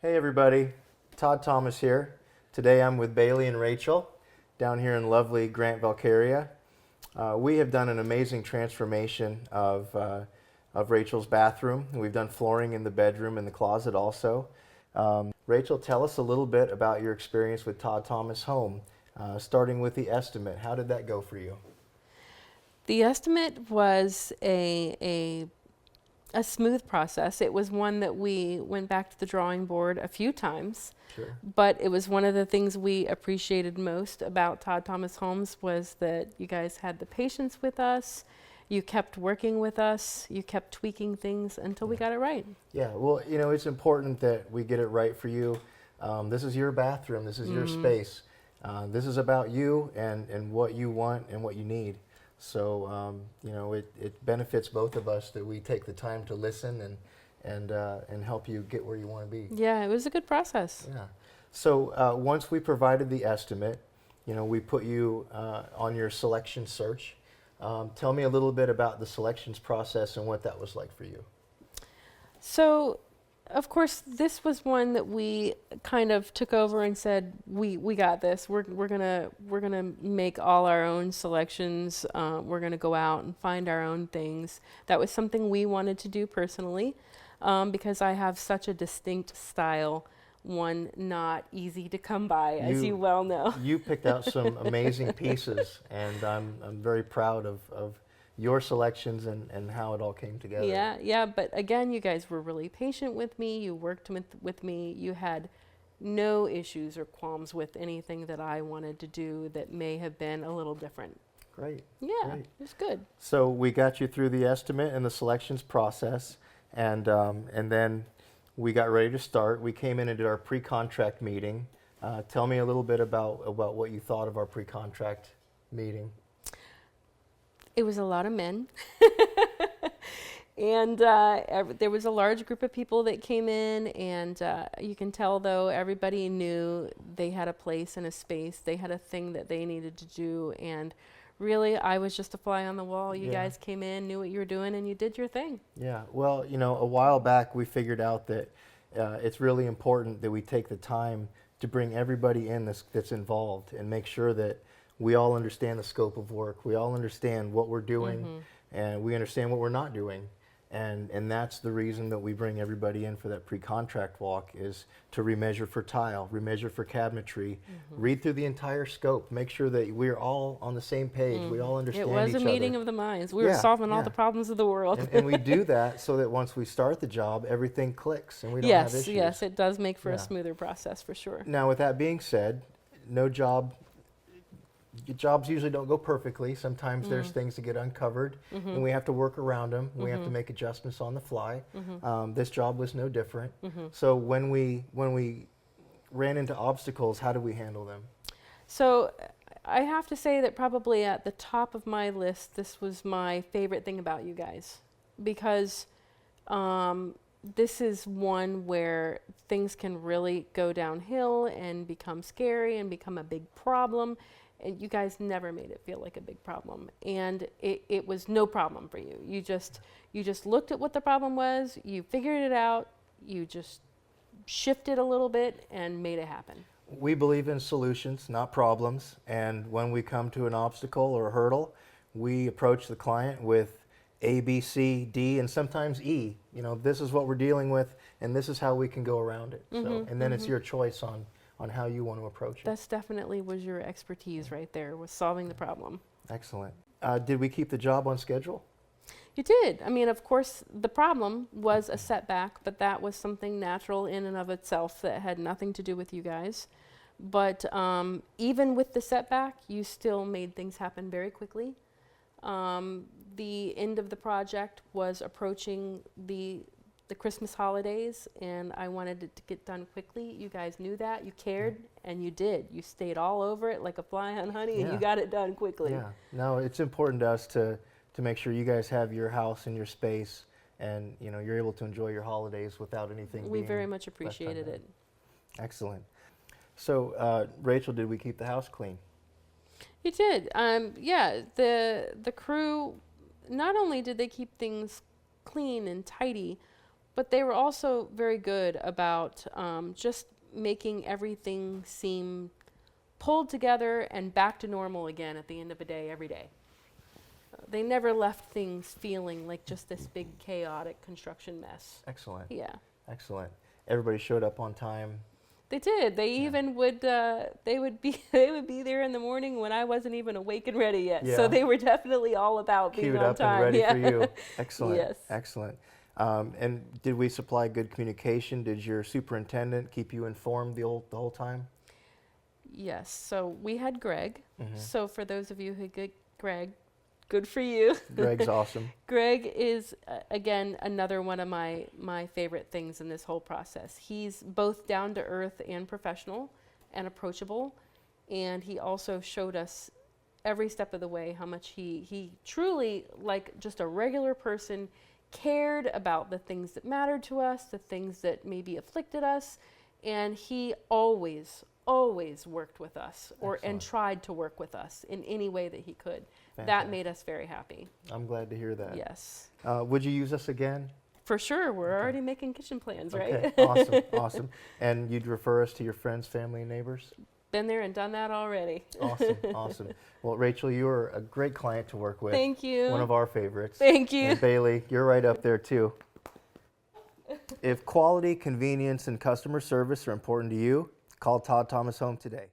Hey everybody, Todd Thomas here. Today I'm with Bailey and Rachel down here in lovely Grant-Valkaria. We have done an amazing transformation of Rachel's bathroom. We've done flooring in the bedroom and the closet also. Rachel, tell us a little bit about your experience with Todd Thomas Home, starting with the estimate. How did that go for you? The estimate was a smooth process. It was one that we went back to the drawing board a few times, Sure. but it was one of the things we appreciated most about Todd Thomas Homes was that you guys had the patience with us, you kept working with us, you kept tweaking things until we got it right. Yeah, well, you know, it's important that we get it right for you. This is your bathroom, this is your space. This is about you and what you want and what you need. So, you know, it benefits both of us that we take the time to listen and help you get where you want to be. Yeah, it was a good process. Yeah. So once we provided the estimate, you know, we put you on your selection search. Tell me a little bit about the selections process and what that was like for you. So, of course, this was one that we kind of took over and said, we got this. We're gonna make all our own selections. We're gonna go out and find our own things. That was something we wanted to do personally, because I have such a distinct style, one not easy to come by, as you well know. You picked out some amazing pieces, and I'm very proud of your selections and how it all came together. Yeah, but again, you guys were really patient with me. You worked with me. You had no issues or qualms with anything that I wanted to do that may have been a little different. Great. Yeah, Great. it was good. So we got you through the estimate and the selections process, and then we got ready to start. We came in and did our pre-contract meeting. Tell me a little bit about what you thought of our pre-contract meeting. It was a lot of men. And there was a large group of people that came in, and you can tell, though, everybody knew they had a place and a space. They had a thing that they needed to do, and really, I was just a fly on the wall. You guys came in, knew what you were doing, and you did your thing. Yeah, well, you know, a while back we figured out that it's really important that we take the time to bring everybody in that's involved and make sure that we all understand the scope of work. We all understand what we're doing, and we understand what we're not doing. And that's the reason that we bring everybody in for that pre-contract walk, is to remeasure for tile, remeasure for cabinetry, read through the entire scope, make sure that we're all on the same page, we all understand each other. It was a meeting of the minds. We were solving all the problems of the world. And we do that so that once we start the job, everything clicks and we don't have issues. Yes, it does make for a smoother process for sure. Now, with that being said, jobs usually don't go perfectly. Sometimes there's things that get uncovered, and we have to work around them. We have to make adjustments on the fly. This job was no different. So when we ran into obstacles, how did we handle them? So I have to say that probably at the top of my list, this was my favorite thing about you guys, because this is one where things can really go downhill and become scary and become a big problem. And you guys never made it feel like a big problem, and it was no problem for you. You just looked at what the problem was, you figured it out, you just shifted a little bit and made it happen. We believe in solutions, not problems, and when we come to an obstacle or a hurdle, we approach the client with A, B, C, D, and sometimes E. You know, this is what we're dealing with, and this is how we can go around it. And then it's your choice on how you want to approach it. That's definitely was your expertise right there, was solving the problem. Excellent. Did we keep the job on schedule? You did. I mean, of course, the problem was a setback, but that was something natural in and of itself that had nothing to do with you guys. But even with the setback, you still made things happen very quickly. The end of the project was approaching the Christmas holidays, and I wanted it to get done quickly. You guys knew that. You cared, and you did. You stayed all over it like a fly on honey, and you got it done quickly. Yeah. No, it's important to us to make sure you guys have your house and your space, and you know, you're able to enjoy your holidays without anything. We very much appreciated it. Excellent. So, Rachel, did we keep the house clean? You did. Yeah, the crew, not only did they keep things clean and tidy, But they were also very good about just making everything seem pulled together and back to normal again at the end of the day, every day. They never left things feeling like just this big chaotic construction mess. Excellent. Yeah. Excellent. Everybody showed up on time. They did. They Yeah. even would. They would be. They would be there in the morning when I wasn't even awake and ready yet. Yeah. So they were definitely all about being Queued on up time. and ready yeah. for you. Excellent. Yes. Excellent. And did we supply good communication? Did your superintendent keep you informed the whole time? Yes. So we had Greg. Mhm. So for those of you who get Greg, good for you. Greg's awesome. Greg is again another one of my favorite things in this whole process. He's both down to earth and professional and approachable, and he also showed us every step of the way how much he truly, like just a regular person, cared about the things that mattered to us, the things that maybe afflicted us, and he always worked with us and Excellent. tried to work with us in any way that he could. That Fantastic. made us very happy. I'm glad to hear that. Yes. Would you use us again? For sure. We're Okay. already making kitchen plans, Okay, right? awesome, awesome. And you'd refer us to your friends, family, and neighbors? Been there and done that already. Awesome, awesome. Well, Rachel, you are a great client to work with. Thank you. One of our favorites. Thank you. And Bailey, you're right up there too. If quality, convenience, and customer service are important to you, call Todd Thomas Home today.